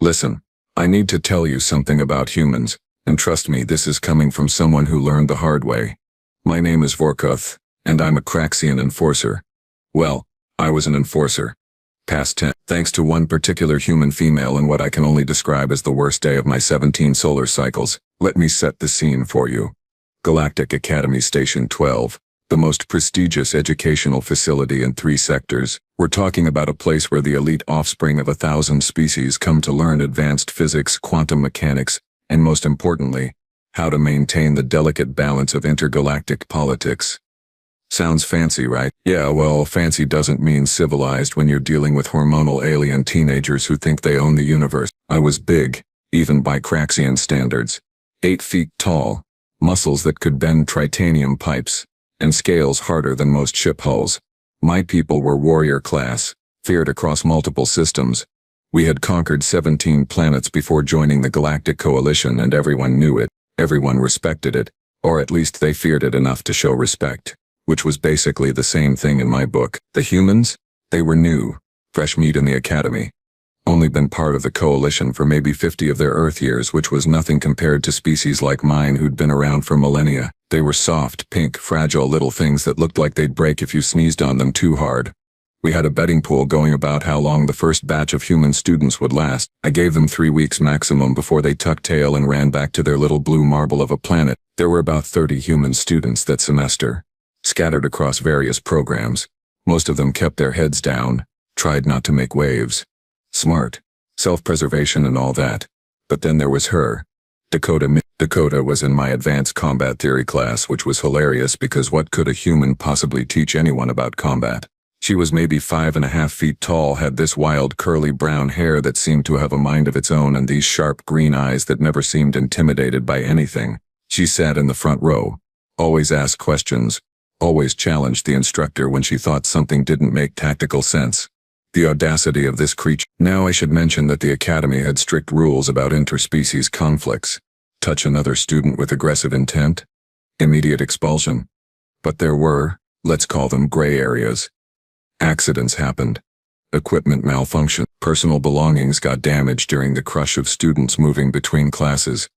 Listen, I need to tell you something about humans, and trust me, this is coming from someone who learned the hard way. My name is Vorkuth, and I'm a Craxian enforcer. Well, I was an enforcer. Past tense. Thanks to one particular human female in what I can only describe as the worst day of my 17 solar cycles, let me set the scene for you. Galactic Academy Station 12. The most prestigious educational facility in 3 sectors. We're talking about a place where the elite offspring of 1,000 species come to learn advanced physics, quantum mechanics, and most importantly, how to maintain the delicate balance of intergalactic politics. Sounds fancy, right? Yeah, well, fancy doesn't mean civilized when you're dealing with hormonal alien teenagers who think they own the universe. I was big, even by Craxian standards. 8 feet tall, muscles that could bend titanium pipes, and scales harder than most ship hulls. My people were warrior class, feared across multiple systems. We had conquered 17 planets before joining the Galactic Coalition, and everyone knew it, everyone respected it, or at least they feared it enough to show respect, which was basically the same thing in my book. The humans? They were new, fresh meat in the academy. Only been part of the coalition for maybe 50 of their Earth years, which was nothing compared to species like mine who'd been around for millennia. They were soft, pink, fragile little things that looked like they'd break if you sneezed on them too hard. We had a betting pool going about how long the first batch of human students would last. I gave them 3 weeks maximum before they tucked tail and ran back to their little blue marble of a planet. There were about 30 human students that semester, scattered across various programs. Most of them kept their heads down, tried not to make waves. Smart, self-preservation and all that. But then there was her, Dakota. Dakota was in my advanced combat theory class, which was hilarious because what could a human possibly teach anyone about combat? She was maybe 5.5 feet tall, had this wild curly brown hair that seemed to have a mind of its own, and these sharp green eyes that never seemed intimidated by anything. She sat in the front row, always asked questions, always challenged the instructor when she thought something didn't make tactical sense. The audacity of this creature. Now I should mention that the academy had strict rules about interspecies conflicts. Touch another student with aggressive intent? Immediate expulsion. But there were, let's call them gray areas. Accidents happened. Equipment malfunctioned. Personal belongings got damaged during the crush of students moving between classes.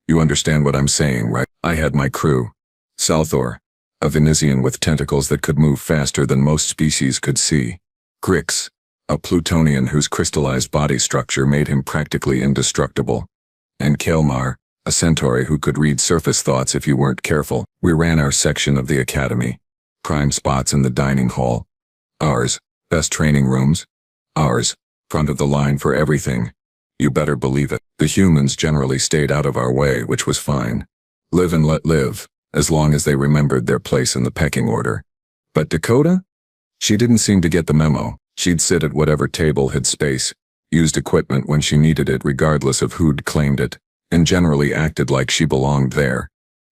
You understand what I'm saying, right? I had my crew. Salthor, a Venusian with tentacles that could move faster than most species could see. Grix, a Plutonian whose crystallized body structure made him practically indestructible. And Kelmar, a centauri who could read surface thoughts if you weren't careful. We ran our section of the academy. Prime spots in the dining hall. Ours. Best training rooms. Ours. Front of the line for everything. You better believe it. The humans generally stayed out of our way, which was fine. Live and let live, as long as they remembered their place in the pecking order. But Dakota? She didn't seem to get the memo. She'd sit at whatever table had space, used equipment when she needed it regardless of who'd claimed it, and generally acted like she belonged there.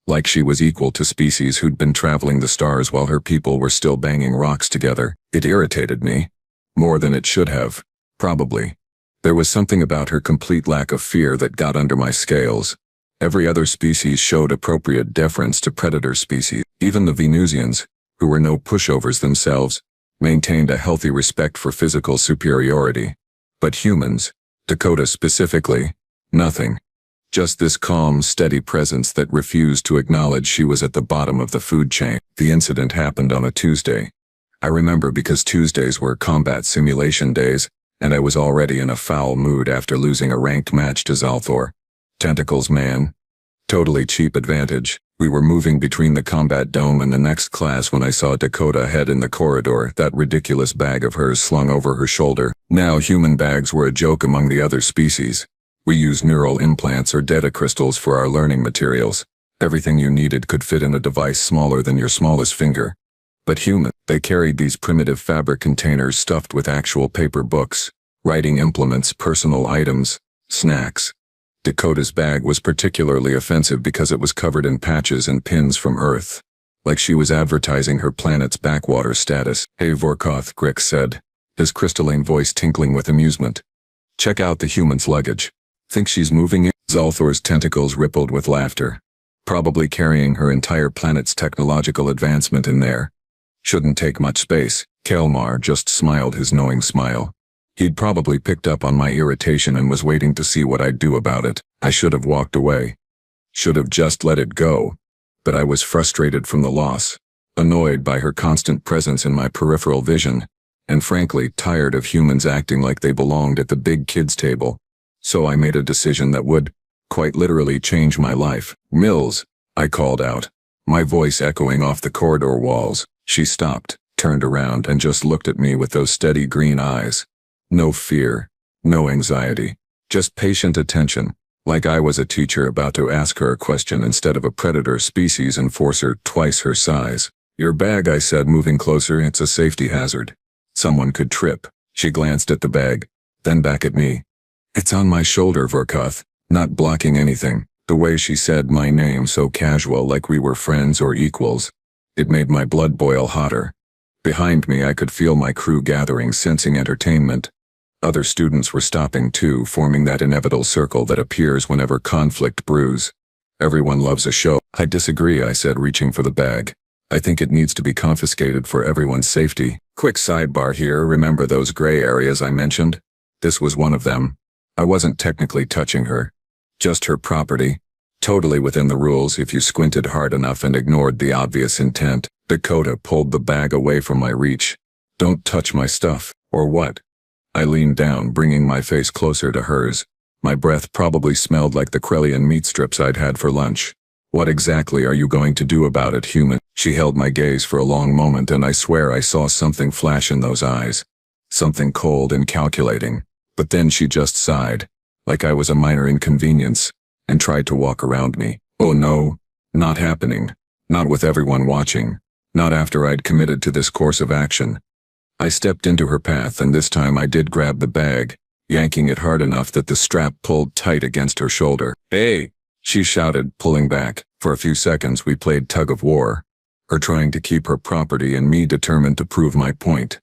Like she was equal to species who'd been traveling the stars while her people were still banging rocks together. It irritated me. More than it should have. Probably. There was something about her complete lack of fear that got under my scales. Every other species showed appropriate deference to predator species. Even the Venusians, who were no pushovers themselves, maintained a healthy respect for physical superiority. But humans, Dakota specifically, nothing. Just this calm, steady presence that refused to acknowledge she was at the bottom of the food chain. The incident happened on a Tuesday. I remember because Tuesdays were combat simulation days, and I was already in a foul mood after losing a ranked match to Zalthor. Tentacles, man. Totally cheap advantage. We were moving between the combat dome and the next class when I saw Dakota head in the corridor, that ridiculous bag of hers slung over her shoulder. Now human bags were a joke among the other species. We used neural implants or data crystals for our learning materials. Everything you needed could fit in a device smaller than your smallest finger. But human, they carried these primitive fabric containers stuffed with actual paper books, writing implements, personal items, snacks. Dakota's bag was particularly offensive because it was covered in patches and pins from Earth, like she was advertising her planet's backwater status. Hey Vorkuth, Grix said, his crystalline voice tinkling with amusement. Check out the human's luggage. Think she's moving in? Zalthor's tentacles rippled with laughter. Probably carrying her entire planet's technological advancement in there. Shouldn't take much space. Kelmar just smiled his knowing smile. He'd probably picked up on my irritation and was waiting to see what I'd do about it. I should have walked away. Should have just let it go. But I was frustrated from the loss, annoyed by her constant presence in my peripheral vision, and frankly tired of humans acting like they belonged at the big kids' table. So I made a decision that would, quite literally, change my life. "Mills," I called out, my voice echoing off the corridor walls. She stopped, turned around, and just looked at me with those steady green eyes. No fear, no anxiety, just patient attention, like I was a teacher about to ask her a question instead of a predator species enforcer twice her size. "Your bag," I said, moving closer. "It's a safety hazard. Someone could trip." She glanced at the bag, then back at me. "It's on my shoulder, Vorkuth," not blocking anything. The way she said my name so casual, like we were friends or equals, it made my blood boil hotter. Behind me I could feel my crew gathering, sensing entertainment. Other students were stopping too, forming that inevitable circle that appears whenever conflict brews. Everyone loves a show. "I disagree," I said, reaching for the bag. "I think it needs to be confiscated for everyone's safety." Quick sidebar here, remember those gray areas I mentioned? This was one of them. I wasn't technically touching her. Just her property. Totally within the rules if you squinted hard enough and ignored the obvious intent. Dakota pulled the bag away from my reach. "Don't touch my stuff." "Or what?" I leaned down, bringing my face closer to hers. My breath probably smelled like the Krellian meat strips I'd had for lunch. "What exactly are you going to do about it, human?" She held my gaze for a long moment, and I swear I saw something flash in those eyes. Something cold and calculating. But then she just sighed, like I was a minor inconvenience, and tried to walk around me. "Oh no, not happening. Not with everyone watching. Not after I'd committed to this course of action." I stepped into her path, and this time I did grab the bag, yanking it hard enough that the strap pulled tight against her shoulder. "Hey!" she shouted, pulling back. For a few seconds we played tug-of-war, her trying to keep her property and me determined to prove my point.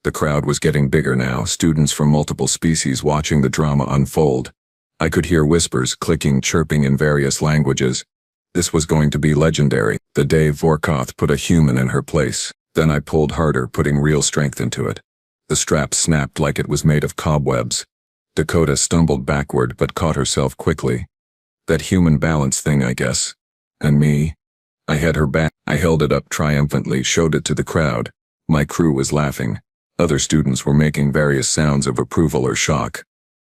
The crowd was getting bigger now, students from multiple species watching the drama unfold. I could hear whispers, clicking, chirping in various languages. This was going to be legendary, the day Vorkuth put a human in her place. Then I pulled harder, putting real strength into it. The strap snapped like it was made of cobwebs. Dakota stumbled backward but caught herself quickly. That human balance thing, I guess. And me? I had her back. I held it up triumphantly, showed it to the crowd. My crew was laughing. Other students were making various sounds of approval or shock.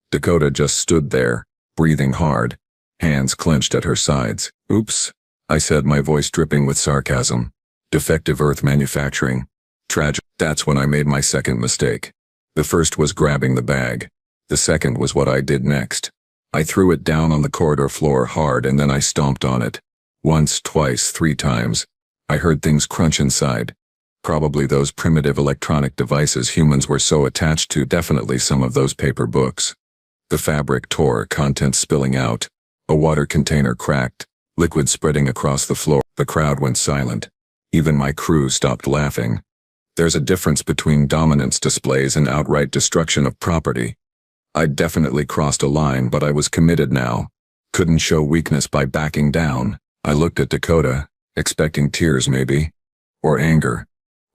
Dakota just stood there, breathing hard, hands clenched at her sides. "Oops," I said, my voice dripping with sarcasm. "Defective Earth manufacturing. Tragic." That's when I made my second mistake. The first was grabbing the bag. The second was what I did next. I threw it down on the corridor floor hard, and then I stomped on it. Once, twice, 3 times. I heard things crunch inside. Probably those primitive electronic devices humans were so attached to, definitely some of those paper books. The fabric tore, contents spilling out. A water container cracked, liquid spreading across the floor. The crowd went silent. Even my crew stopped laughing. There's a difference between dominance displays and outright destruction of property. I'd definitely crossed a line, but I was committed now. Couldn't show weakness by backing down. I looked at Dakota, expecting tears maybe. Or anger.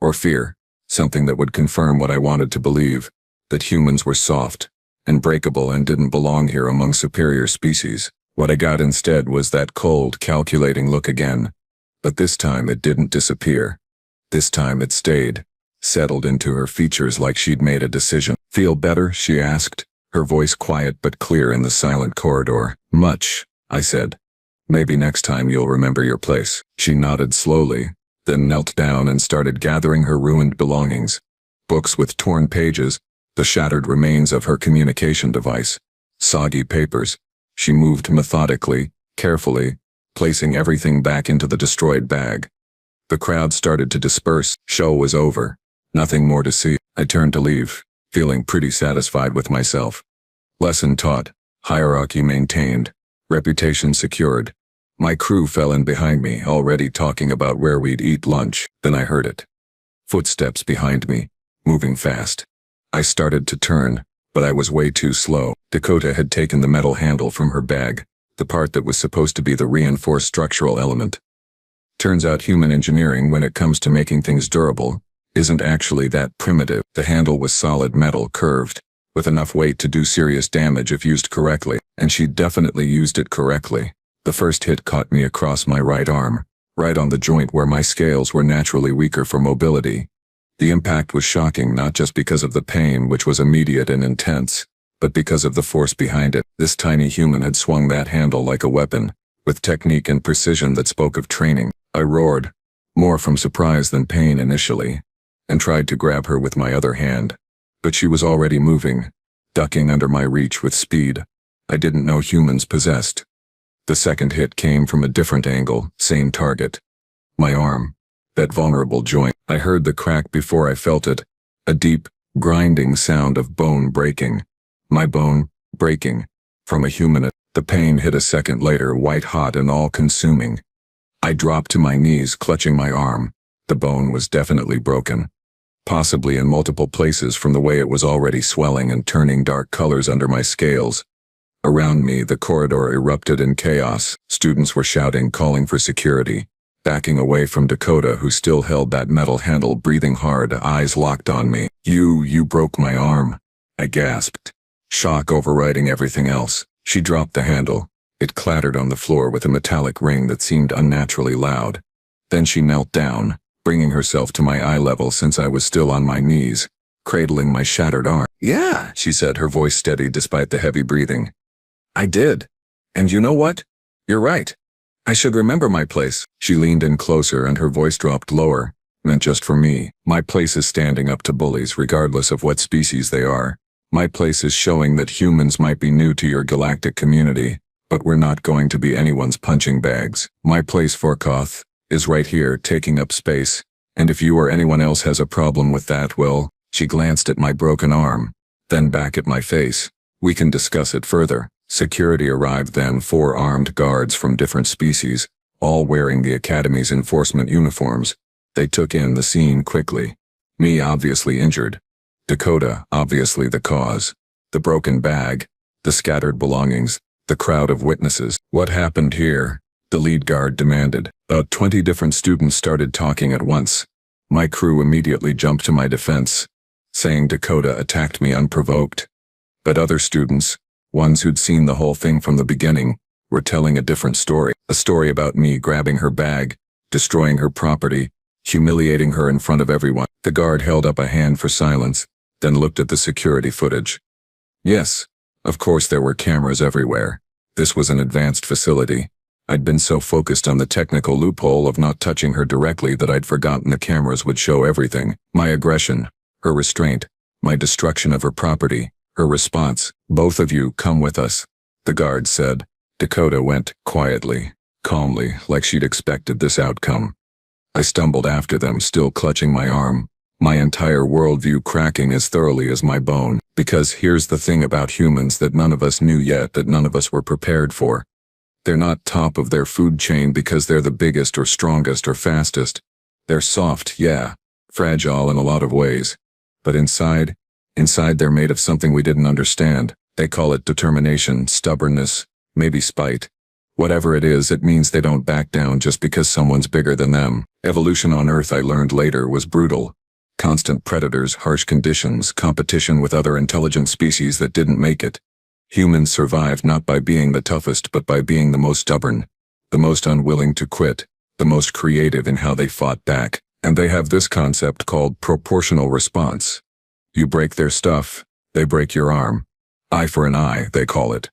Or fear. Something that would confirm what I wanted to believe. That humans were soft, and breakable, and didn't belong here among superior species. What I got instead was that cold, calculating look again. But this time it didn't disappear. This time it stayed, settled into her features like she'd made a decision. "Feel better?" she asked, her voice quiet but clear in the silent corridor. "Much," I said. "Maybe next time you'll remember your place." She nodded slowly, then knelt down and started gathering her ruined belongings. Books with torn pages, the shattered remains of her communication device, soggy papers. She moved methodically, carefully, placing everything back into the destroyed bag. The crowd started to disperse. Show was over. Nothing more to see. I turned to leave, feeling pretty satisfied with myself. Lesson taught, hierarchy maintained, reputation secured. My crew fell in behind me, already talking about where we'd eat lunch. Then I heard it. Footsteps behind me, moving fast. I started to turn, but I was way too slow. Dakota had taken the metal handle from her bag, the part that was supposed to be the reinforced structural element. Turns out human engineering, when it comes to making things durable, isn't actually that primitive. The handle was solid metal, curved, with enough weight to do serious damage if used correctly, and she definitely used it correctly. The first hit caught me across my right arm, right on the joint where my scales were naturally weaker for mobility. The impact was shocking not just because of the pain, which was immediate and intense, but because of the force behind it. This tiny human had swung that handle like a weapon, with technique and precision that spoke of training. I roared, more from surprise than pain initially, and tried to grab her with my other hand. But she was already moving, ducking under my reach with speed I didn't know humans possessed. The second hit came from a different angle, same target. My arm. That vulnerable joint. I heard the crack before I felt it, a deep, grinding sound of bone breaking. My bone, breaking. From a human. The pain hit a second later, white-hot and all-consuming. I dropped to my knees, clutching my arm. The bone was definitely broken. Possibly in multiple places from the way it was already swelling and turning dark colors under my scales. Around me, the corridor erupted in chaos. Students were shouting, calling for security. Backing away from Dakota, who still held that metal handle, breathing hard, eyes locked on me. You broke my arm," I gasped, shock overriding everything else. She dropped the handle. It clattered on the floor with a metallic ring that seemed unnaturally loud. Then she knelt down, bringing herself to my eye level since I was still on my knees, cradling my shattered arm. "Yeah," she said, her voice steady despite the heavy breathing. "I did. And you know what? You're right. I should remember my place." She leaned in closer and her voice dropped lower. "Meant just for me. My place is standing up to bullies regardless of what species they are. My place is showing that humans might be new to your galactic community, but we're not going to be anyone's punching bags. My place, Forkoth, is right here, taking up space. And if you or anyone else has a problem with that, well," she glanced at my broken arm, then back at my face, "we can discuss it further." Security arrived then, 4 armed guards from different species, all wearing the Academy's enforcement uniforms. They took in the scene quickly. Me obviously injured. Dakota obviously the cause. The broken bag. The scattered belongings. The crowd of witnesses. "What happened here?" the lead guard demanded. About 20 different students started talking at once. My crew immediately jumped to my defense, saying Dakota attacked me unprovoked. But other students, ones who'd seen the whole thing from the beginning, were telling a different story. A story about me grabbing her bag, destroying her property, humiliating her in front of everyone. The guard held up a hand for silence, then looked at the security footage. Yes, of course there were cameras everywhere. This was an advanced facility. I'd been so focused on the technical loophole of not touching her directly that I'd forgotten the cameras would show everything. My aggression, her restraint, my destruction of her property, her response. "Both of you come with us," the guard said. Dakota went, quietly, calmly, like she'd expected this outcome. I stumbled after them, still clutching my arm, my entire worldview cracking as thoroughly as my bone. Because here's the thing about humans that none of us knew yet, that none of us were prepared for. They're not top of their food chain because they're the biggest or strongest or fastest. They're soft, yeah, fragile in a lot of ways. But inside they're made of something we didn't understand. They call it determination, stubbornness, maybe spite. Whatever it is, it means they don't back down just because someone's bigger than them. Evolution on Earth, I learned later, was brutal. Constant predators, harsh conditions, competition with other intelligent species that didn't make it. Humans survived not by being the toughest but by being the most stubborn, the most unwilling to quit, the most creative in how they fought back. And they have this concept called proportional response. You break their stuff, they break your arm. Eye for an eye, they call it.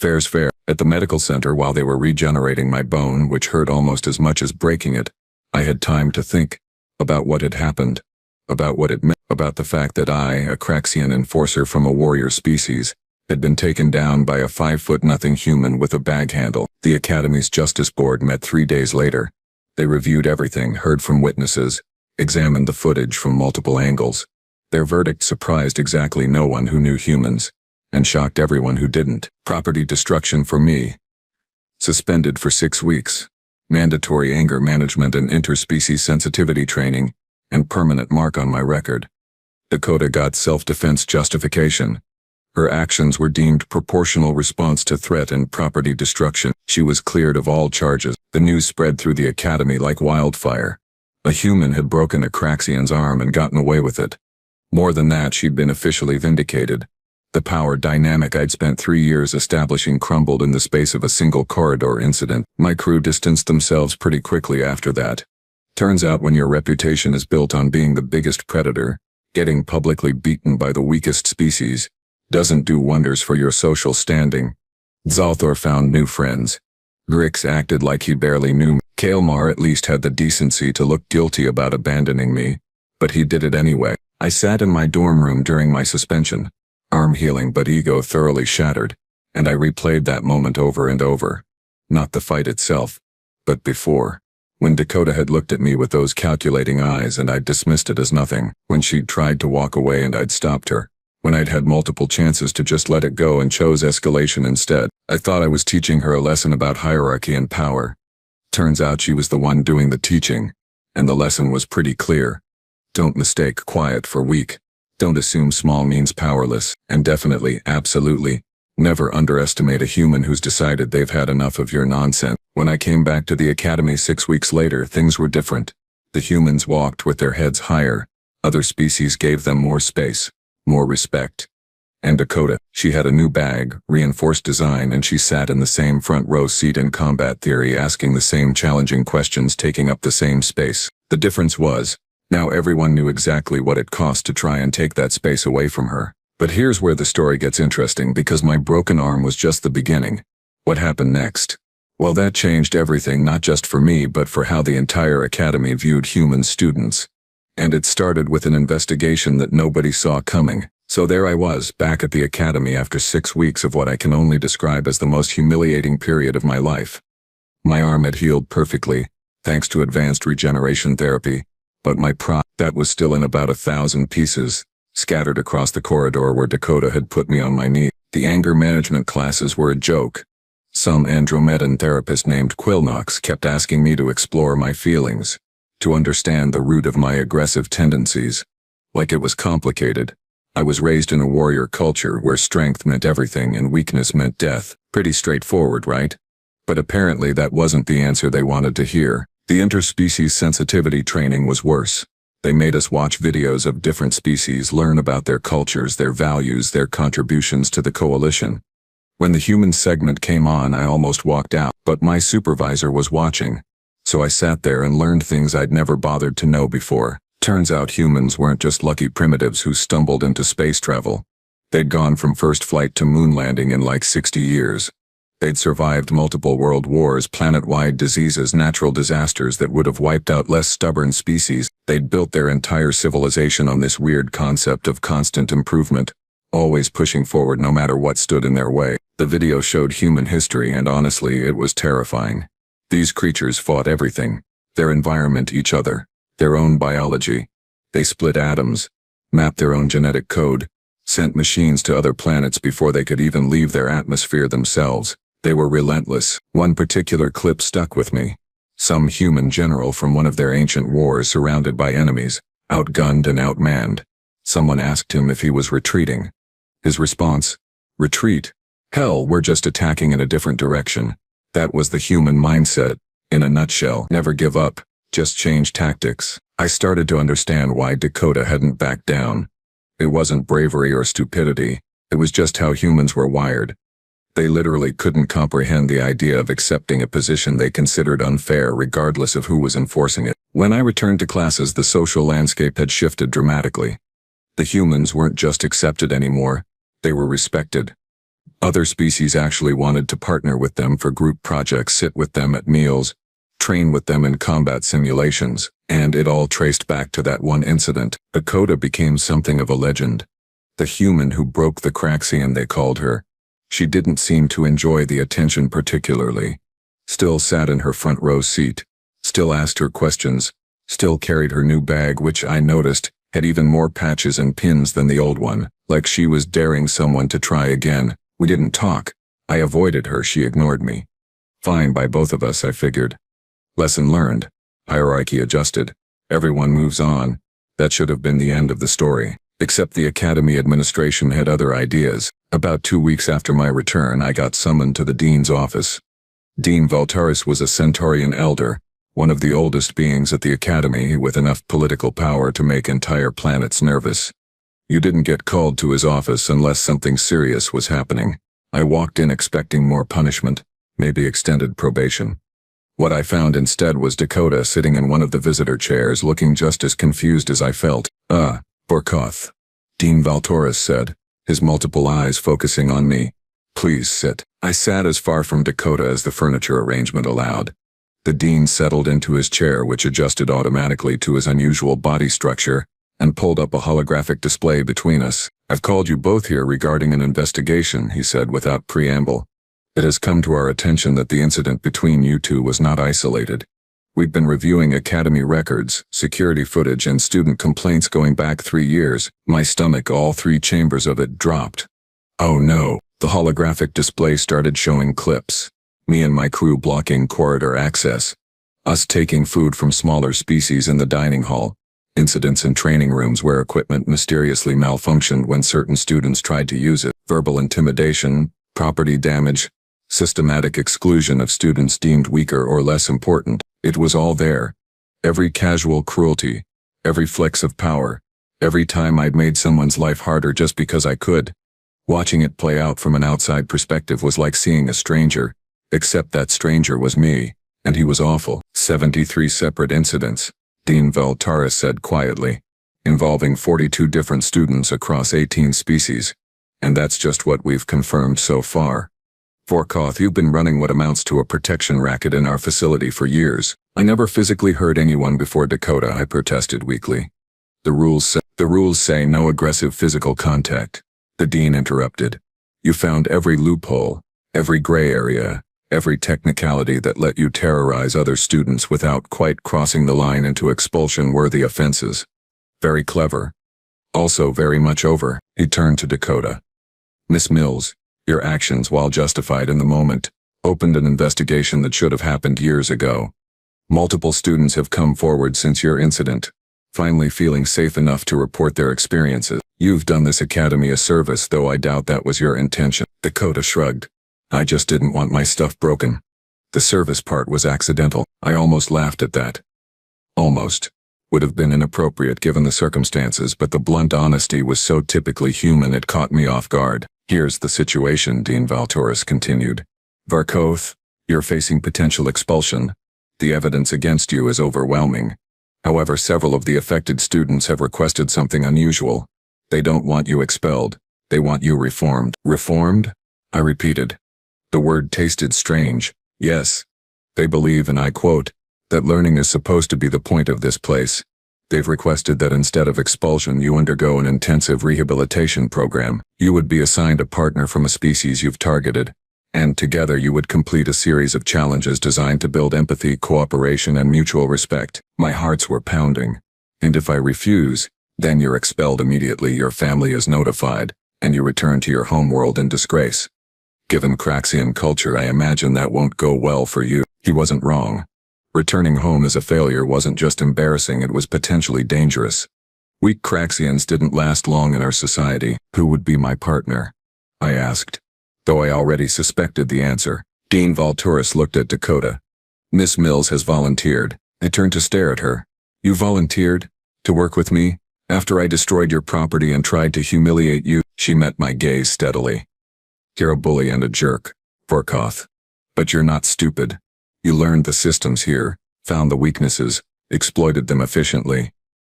Fair's fair. At the medical center, while they were regenerating my bone, which hurt almost as much as breaking it, I had time to think about what had happened, about what it meant, about the fact that I, a Craxian enforcer from a warrior species, had been taken down by a 5'0" human with a bag handle. The Academy's Justice Board met 3 days later. They reviewed everything, heard from witnesses, examined the footage from multiple angles. Their verdict surprised exactly no one who knew humans, and shocked everyone who didn't. Property destruction for me. Suspended for 6 weeks. Mandatory anger management and interspecies sensitivity training, and permanent mark on my record. Dakota got self-defense justification. Her actions were deemed proportional response to threat and property destruction. She was cleared of all charges. The news spread through the Academy like wildfire. A human had broken a Craxian's arm and gotten away with it. More than that, she'd been officially vindicated. The power dynamic I'd spent 3 years establishing crumbled in the space of a single corridor incident. My crew distanced themselves pretty quickly after that. Turns out when your reputation is built on being the biggest predator, getting publicly beaten by the weakest species doesn't do wonders for your social standing. Zalthor found new friends. Grix acted like he barely knew me. Kael'mar at least had the decency to look guilty about abandoning me, but he did it anyway. I sat in my dorm room during my suspension, arm healing but ego thoroughly shattered, and I replayed that moment over and over. Not the fight itself, but before. When Dakota had looked at me with those calculating eyes and I'd dismissed it as nothing. When she'd tried to walk away and I'd stopped her. When I'd had multiple chances to just let it go and chose escalation instead. I thought I was teaching her a lesson about hierarchy and power. Turns out she was the one doing the teaching, and the lesson was pretty clear. Don't mistake quiet for weak. Don't assume small means powerless, and definitely, absolutely, never underestimate a human who's decided they've had enough of your nonsense. When I came back to the academy 6 weeks later, things were different. The humans walked with their heads higher. Other species gave them more space, more respect. And Dakota, she had a new bag, reinforced design, and she sat in the same front row seat in combat theory, asking the same challenging questions, taking up the same space. The difference was, now everyone knew exactly what it cost to try and take that space away from her. But here's where the story gets interesting, because my broken arm was just the beginning. What happened next? Well, that changed everything, not just for me, but for how the entire academy viewed human students. And it started with an investigation that nobody saw coming. So there I was, back at the academy after 6 weeks of what I can only describe as the most humiliating period of my life. My arm had healed perfectly, thanks to advanced regeneration therapy, but my prop, that was still in about 1,000 pieces, scattered across the corridor where Dakota had put me on my knee. The anger management classes were a joke. Some Andromedan therapist named Quilnox kept asking me to explore my feelings, to understand the root of my aggressive tendencies. Like it was complicated. I was raised in a warrior culture where strength meant everything and weakness meant death. Pretty straightforward, right? But apparently that wasn't the answer they wanted to hear. The interspecies sensitivity training was worse. They made us watch videos of different species, learn about their cultures, their values, their contributions to the coalition. When the human segment came on, I almost walked out, but my supervisor was watching. So I sat there and learned things I'd never bothered to know before. Turns out humans weren't just lucky primitives who stumbled into space travel. They'd gone from first flight to moon landing in like 60 years. They'd survived multiple world wars, planet-wide diseases, natural disasters that would have wiped out less stubborn species. They'd built their entire civilization on this weird concept of constant improvement, always pushing forward no matter what stood in their way. The video showed human history, and honestly, it was terrifying. These creatures fought everything. Their environment, each other. Their own biology. They split atoms, mapped their own genetic code, sent machines to other planets before they could even leave their atmosphere themselves. They were relentless. One particular clip stuck with me. Some human general from one of their ancient wars, surrounded by enemies, outgunned and outmanned. Someone asked him if he was retreating. His response, "Retreat? Hell, we're just attacking in a different direction." That was the human mindset, in a nutshell. Never give up, just change tactics. I started to understand why Dakota hadn't backed down. It wasn't bravery or stupidity, it was just how humans were wired. They literally couldn't comprehend the idea of accepting a position they considered unfair regardless of who was enforcing it. When I returned to classes, the social landscape had shifted dramatically. The humans weren't just accepted anymore, they were respected. Other species actually wanted to partner with them for group projects, sit with them at meals, train with them in combat simulations, and it all traced back to that one incident. Dakota became something of a legend. The human who broke the Craxian, they called her. She didn't seem to enjoy the attention particularly. Still sat in her front row seat. Still asked her questions. Still carried her new bag, which I noticed had even more patches and pins than the old one, like she was daring someone to try again. We didn't talk. I avoided her, she ignored me. Fine by both of us, I figured. Lesson learned. Hierarchy adjusted. Everyone moves on. That should have been the end of the story. Except the academy administration had other ideas. About 2 weeks after my return, I got summoned to the dean's office. Dean Valtaris was a Centaurian elder, one of the oldest beings at the academy, with enough political power to make entire planets nervous. You didn't get called to his office unless something serious was happening. I walked in expecting more punishment, maybe extended probation. What I found instead was Dakota sitting in one of the visitor chairs looking just as confused as I felt. Vorkoth. Dean Valtoris said, his multiple eyes focusing on me. Please sit. I sat as far from Dakota as the furniture arrangement allowed. The dean settled into his chair, which adjusted automatically to his unusual body structure, and pulled up a holographic display between us. I've called you both here regarding an investigation, he said without preamble. It has come to our attention that the incident between you two was not isolated. We've been reviewing academy records, security footage, and student complaints going back 3 years. My stomach, all 3 chambers of it, dropped. Oh no. The holographic display started showing clips. Me and my crew blocking corridor access. Us taking food from smaller species in the dining hall. Incidents in training rooms where equipment mysteriously malfunctioned when certain students tried to use it. Verbal intimidation, property damage, systematic exclusion of students deemed weaker or less important. It was all there. Every casual cruelty, every flex of power, every time I'd made someone's life harder just because I could. Watching it play out from an outside perspective was like seeing a stranger, except that stranger was me, and he was awful. 73 separate incidents, Dean Valtoris said quietly, involving 42 different students across 18 species. And that's just what we've confirmed so far. Vorkoth, you've been running what amounts to a protection racket in our facility for years. I never physically hurt anyone before Dakota, I protested weakly. The rules say no aggressive physical contact. The dean interrupted. You found every loophole, every gray area, every technicality that let you terrorize other students without quite crossing the line into expulsion-worthy offenses. Very clever. Also very much over. He turned to Dakota. Miss Mills, your actions, while justified in the moment, opened an investigation that should have happened years ago. Multiple students have come forward since your incident, finally feeling safe enough to report their experiences. You've done this academy a service, though I doubt that was your intention. Dakota shrugged. I just didn't want my stuff broken. The service part was accidental. I almost laughed at that. Almost. Would have been inappropriate given the circumstances, but the blunt honesty was so typically human it caught me off guard. Here's the situation, Dean Valtoris continued. Vorkoth, you're facing potential expulsion. The evidence against you is overwhelming. However, several of the affected students have requested something unusual. They don't want you expelled. They want you reformed. Reformed? I repeated. The word tasted strange. Yes. They believe, and I quote, that learning is supposed to be the point of this place. They've requested that instead of expulsion you undergo an intensive rehabilitation program. You would be assigned a partner from a species you've targeted, and together you would complete a series of challenges designed to build empathy, cooperation, and mutual respect. My hearts were pounding. And if I refuse, then you're expelled immediately, your family is notified, and you return to your homeworld in disgrace. Given Craxian culture, I imagine that won't go well for you. He wasn't wrong. Returning home as a failure wasn't just embarrassing, it was potentially dangerous. Weak Craxians didn't last long in our society. Who would be my partner? I asked, though I already suspected the answer. Dean Valtoris looked at Dakota. Miss Mills has volunteered. I turned to stare at her. You volunteered? To work with me? After I destroyed your property and tried to humiliate you? She met my gaze steadily. You're a bully and a jerk, Vorkoth. But you're not stupid. You learned the systems here, found the weaknesses, exploited them efficiently.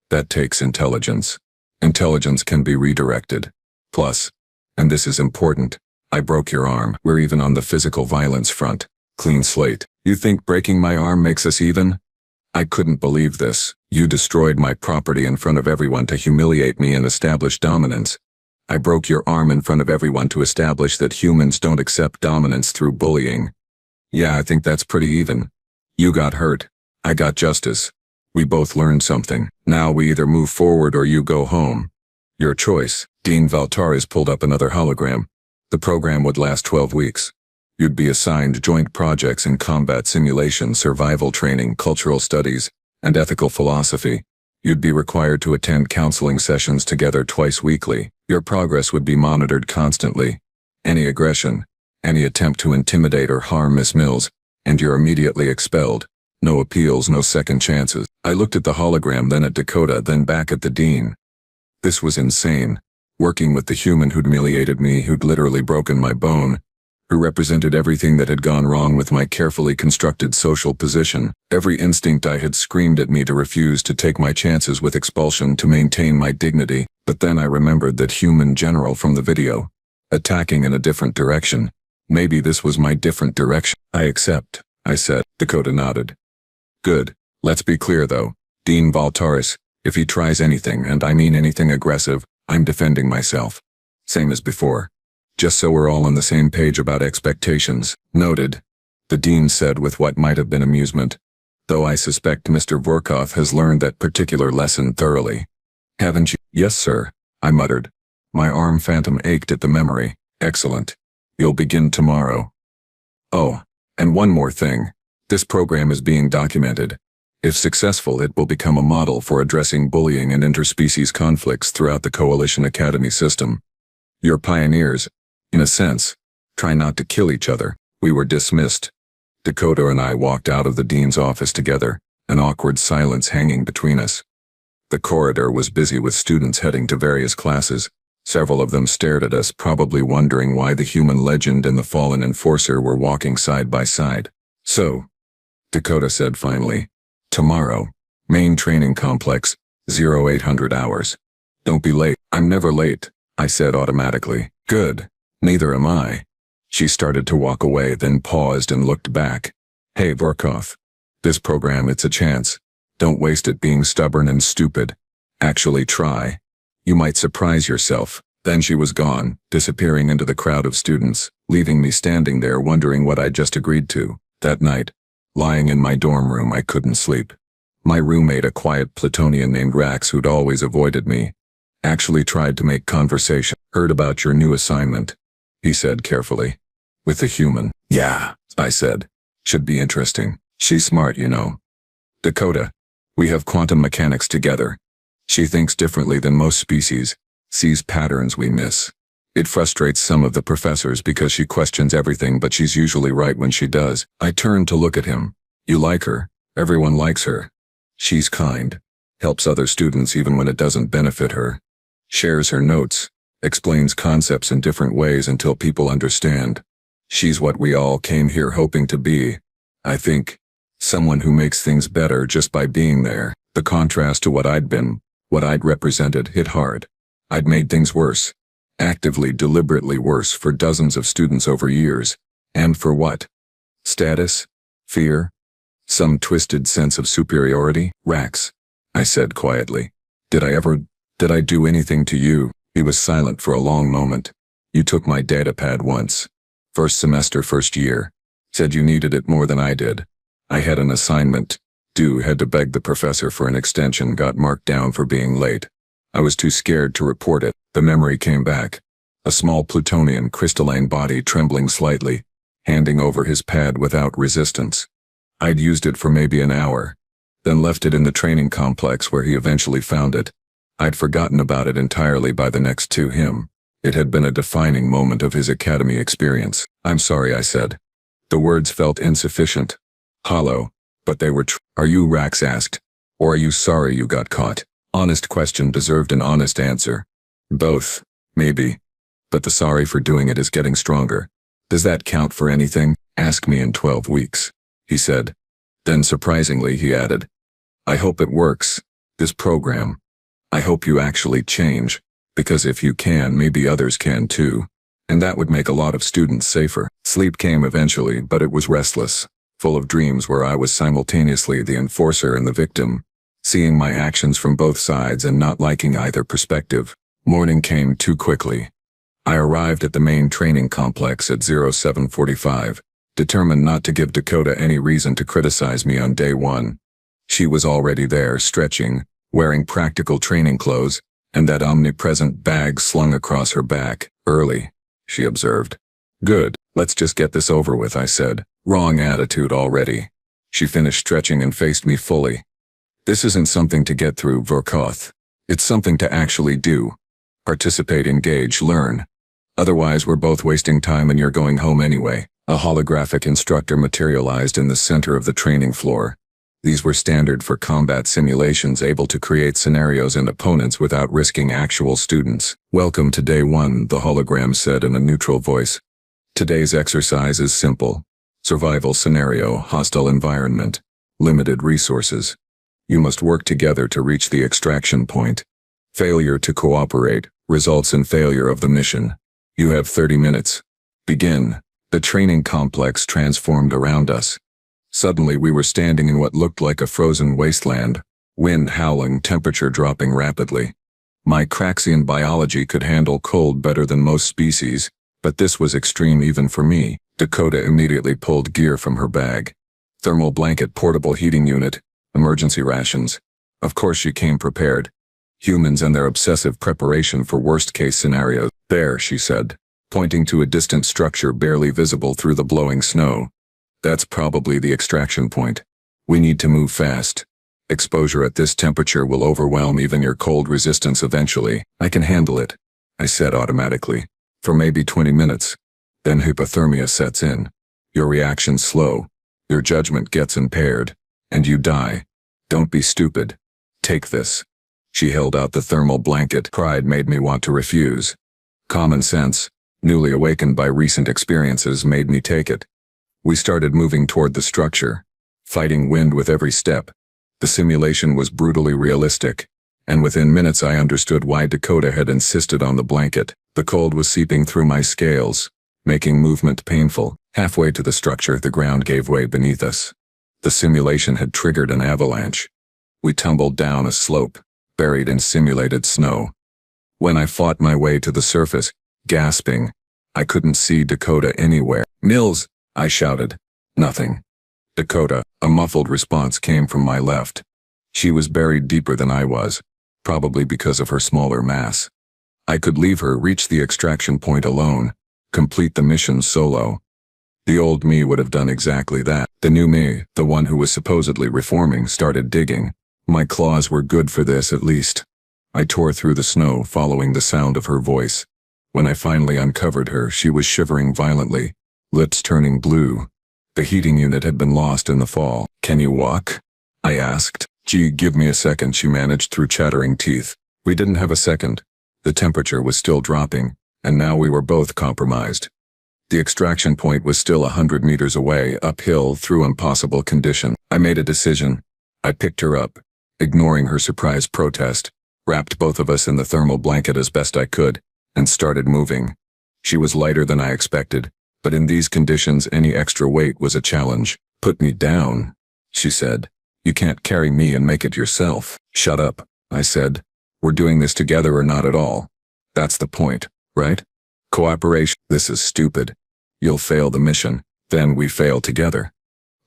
That takes intelligence. Intelligence can be redirected. Plus, and this is important, I broke your arm. We're even on the physical violence front. Clean slate. You think breaking my arm makes us even? I couldn't believe this. You destroyed my property in front of everyone to humiliate me and establish dominance. I broke your arm in front of everyone to establish that humans don't accept dominance through bullying. Yeah, I think that's pretty even. You got hurt. I got justice. We both learned something. Now we either move forward or you go home. Your choice. Dean Valtoris pulled up another hologram. The program would last 12 weeks. You'd be assigned joint projects in combat simulation, survival training, cultural studies, and ethical philosophy. You'd be required to attend counseling sessions together twice weekly. Your progress would be monitored constantly. Any aggression, any attempt to intimidate or harm Miss Mills, and you're immediately expelled. No appeals, no second chances. I looked at the hologram, then at Dakota, then back at the dean. This was insane. Working with the human who'd humiliated me, who'd literally broken my bone, who represented everything that had gone wrong with my carefully constructed social position. Every instinct I had screamed at me to refuse to take my chances with expulsion to maintain my dignity, but then I remembered that human general from the video, attacking in a different direction. Maybe this was my different direction. I accept, I said. Dakota nodded. Good. Let's be clear though. Dean Valtaris, if he tries anything, and I mean anything aggressive, I'm defending myself. Same as before. Just so we're all on the same page about expectations. Noted. The dean said with what might have been amusement. Though I suspect Mr. Vorkov has learned that particular lesson thoroughly. Haven't you? Yes, sir, I muttered. My arm phantom ached at the memory. Excellent. You'll begin tomorrow. Oh, and one more thing. This program is being documented. If successful, it will become a model for addressing bullying and interspecies conflicts throughout the Coalition Academy system. Your pioneers, in a sense, try not to kill each other. We were dismissed. Dakota and I walked out of the dean's office together, an awkward silence hanging between us. The corridor was busy with students heading to various classes. Several of them stared at us, probably wondering why the human legend and the fallen enforcer were walking side by side. So, Dakota said finally, tomorrow, main training complex, 0800 hours. Don't be late. I'm never late, I said automatically. Good. Neither am I. She started to walk away, then paused and looked back. Hey, Vorkov. This program, it's a chance. Don't waste it being stubborn and stupid. Actually try. You might surprise yourself. Then she was gone, disappearing into the crowd of students, leaving me standing there wondering what I'd just agreed to. That night, lying in my dorm room, I couldn't sleep. My roommate, a quiet Plutonian named Rax who'd always avoided me, actually tried to make conversation. Heard about your new assignment, he said carefully. With the human. Yeah, I said. Should be interesting. She's smart, you know. Dakota. We have quantum mechanics together. She thinks differently than most species, sees patterns we miss. It frustrates some of the professors because she questions everything, but she's usually right when she does. I turned to look at him. You like her. Everyone likes her. She's kind. Helps other students even when it doesn't benefit her. Shares her notes. Explains concepts in different ways until people understand. She's what we all came here hoping to be. I think. Someone who makes things better just by being there. The contrast to what I'd been, what I'd represented, hit hard. I'd made things worse. Actively, deliberately worse for dozens of students over years. And for what? Status? Fear? Some twisted sense of superiority? Rax, I said quietly. Did I do anything to you? He was silent for a long moment. You took my datapad once. First semester, first year. Said you needed it more than I did. I had an assignment. Had to beg the professor for an extension, got marked down for being late. I was too scared to report it. The memory came back. A small Plutonian crystalline body trembling slightly, handing over his pad without resistance. I'd used it for maybe an hour, then left it in the training complex where he eventually found it. I'd forgotten about it entirely by the next to him. It had been a defining moment of his academy experience. I'm sorry, I said. The words felt insufficient. Hollow, but they were true. Are you, Rax asked? Or are you sorry you got caught? Honest question deserved an honest answer. Both, maybe. But the sorry for doing it is getting stronger. Does that count for anything? Ask me in 12 weeks, he said. Then surprisingly he added, I hope it works, this program. I hope you actually change, because if you can, maybe others can too. And that would make a lot of students safer. Sleep came eventually, but it was restless, full of dreams where I was simultaneously the enforcer and the victim, seeing my actions from both sides and not liking either perspective. Morning came too quickly. I arrived at the main training complex at 0745, determined not to give Dakota any reason to criticize me on day one. She was already there, stretching, wearing practical training clothes, and that omnipresent bag slung across her back. Early, she observed. Good, let's just get this over with, I said. Wrong attitude already. She finished stretching and faced me fully. This isn't something to get through, Vorkov. It's something to actually do. Participate, engage, learn. Otherwise we're both wasting time and you're going home anyway. A holographic instructor materialized in the center of the training floor. These were standard for combat simulations, able to create scenarios and opponents without risking actual students. "Welcome to day 1, the hologram said in a neutral voice. "Today's exercise is simple. Survival scenario, hostile environment, limited resources. You must work together to reach the extraction point. Failure to cooperate results in failure of the mission. You have 30 minutes. Begin." The training complex transformed around us. Suddenly we were standing in what looked like a frozen wasteland, wind howling, temperature dropping rapidly. My Craxian biology could handle cold better than most species, but this was extreme even for me. Dakota immediately pulled gear from her bag. Thermal blanket, portable heating unit, emergency rations. Of course she came prepared. Humans and their obsessive preparation for worst-case scenarios. "There," she said, pointing to a distant structure barely visible through the blowing snow. "That's probably the extraction point. We need to move fast. Exposure at this temperature will overwhelm even your cold resistance eventually." "I can handle it," I said automatically. "For maybe 20 minutes. Then hypothermia sets in. Your reaction's slow. Your judgment gets impaired. And you die. Don't be stupid. Take this." She held out the thermal blanket. Pride made me want to refuse. Common sense, newly awakened by recent experiences, made me take it. We started moving toward the structure, fighting wind with every step. The simulation was brutally realistic, and within minutes I understood why Dakota had insisted on the blanket. The cold was seeping through my scales, making movement painful. Halfway to the structure, the ground gave way beneath us. The simulation had triggered an avalanche. We tumbled down a slope, buried in simulated snow. When I fought my way to the surface, gasping, I couldn't see Dakota anywhere. "Mills!" I shouted. "Nothing." "Dakota." A muffled response came from my left. She was buried deeper than I was, probably because of her smaller mass. I could leave her, reach the extraction point alone, complete the mission solo. The old me would have done exactly that. The new me, the one who was supposedly reforming, started digging. My claws were good for this at least. I tore through the snow, following the sound of her voice. When I finally uncovered her, she was shivering violently, lips turning blue. The heating unit had been lost in the fall. "Can you walk?" I asked. "Gee, give me a second," she managed through chattering teeth. We didn't have a second. The temperature was still dropping, and now we were both compromised. The extraction point was still 100 meters away, uphill, through impossible condition. I made a decision. I picked her up, ignoring her surprised protest, wrapped both of us in the thermal blanket as best I could, and started moving. She was lighter than I expected, but in these conditions any extra weight was a challenge. "Put me down," she said. "You can't carry me and make it yourself." "Shut up," I said. "We're doing this together or not at all. That's the point, right? Cooperation." "This is stupid. You'll fail the mission, then we fail together.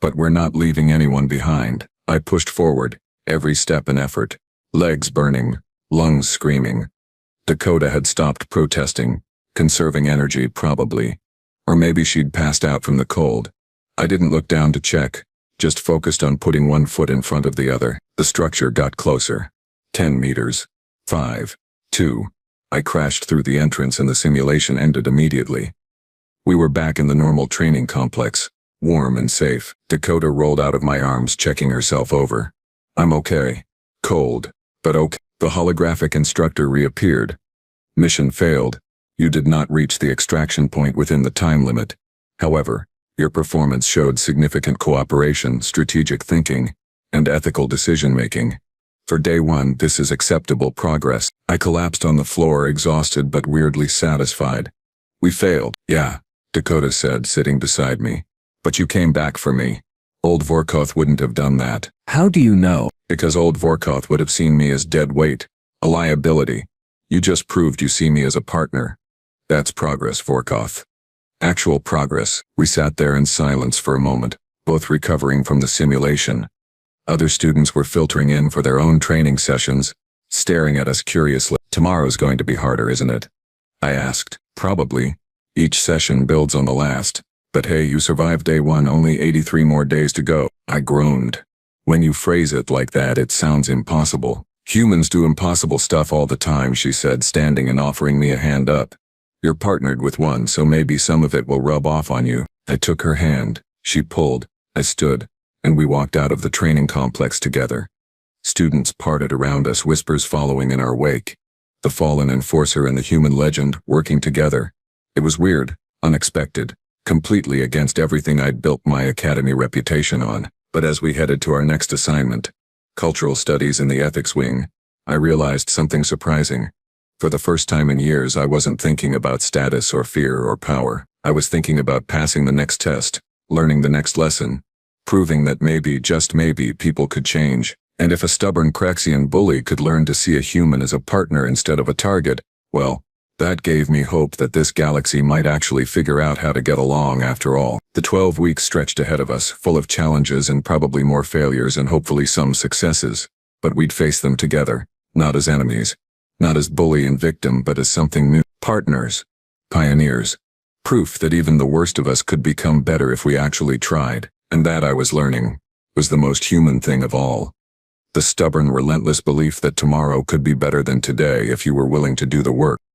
But we're not leaving anyone behind." I pushed forward, every step an effort, legs burning, lungs screaming. Dakota had stopped protesting, conserving energy probably. Or maybe she'd passed out from the cold. I didn't look down to check, just focused on putting one foot in front of the other. The structure got closer. 10 meters. 5. 2. I crashed through the entrance and the simulation ended immediately. We were back in the normal training complex, warm and safe. Dakota rolled out of my arms, checking herself over. "I'm okay. Cold, but okay." The holographic instructor reappeared. "Mission failed. You did not reach the extraction point within the time limit. However, your performance showed significant cooperation, strategic thinking, and ethical decision-making. For day 1, this is acceptable progress." I collapsed on the floor, exhausted but weirdly satisfied. "We failed." "Yeah," Dakota said, sitting beside me. "But you came back for me. Old Vorkoth wouldn't have done that." "How do you know?" "Because old Vorkoth would have seen me as dead weight, a liability. You just proved you see me as a partner. That's progress, Vorkoth. Actual progress." We sat there in silence for a moment, both recovering from the simulation. Other students were filtering in for their own training sessions, staring at us curiously. "Tomorrow's going to be harder, isn't it?" I asked. "Probably. Each session builds on the last. But hey, you survived day 1, only 83 more days to go." I groaned. "When you phrase it like that, it sounds impossible." "Humans do impossible stuff all the time," she said, standing and offering me a hand up. "You're partnered with one, so maybe some of it will rub off on you." I took her hand. She pulled. I stood, and we walked out of the training complex together. Students parted around us, whispers following in our wake. The fallen enforcer and the human legend working together. It was weird, unexpected, completely against everything I'd built my academy reputation on. But as we headed to our next assignment, cultural studies in the ethics wing, I realized something surprising. For the first time in years, I wasn't thinking about status or fear or power. I was thinking about passing the next test, learning the next lesson, proving that maybe, just maybe, people could change. And if a stubborn Craxian bully could learn to see a human as a partner instead of a target, well, that gave me hope that this galaxy might actually figure out how to get along after all. The 12 weeks stretched ahead of us, full of challenges and probably more failures and hopefully some successes. But we'd face them together, not as enemies, not as bully and victim, but as something new. Partners. Pioneers. Proof that even the worst of us could become better if we actually tried. And that, I was learning, was the most human thing of all. The stubborn, relentless belief that tomorrow could be better than today if you were willing to do the work.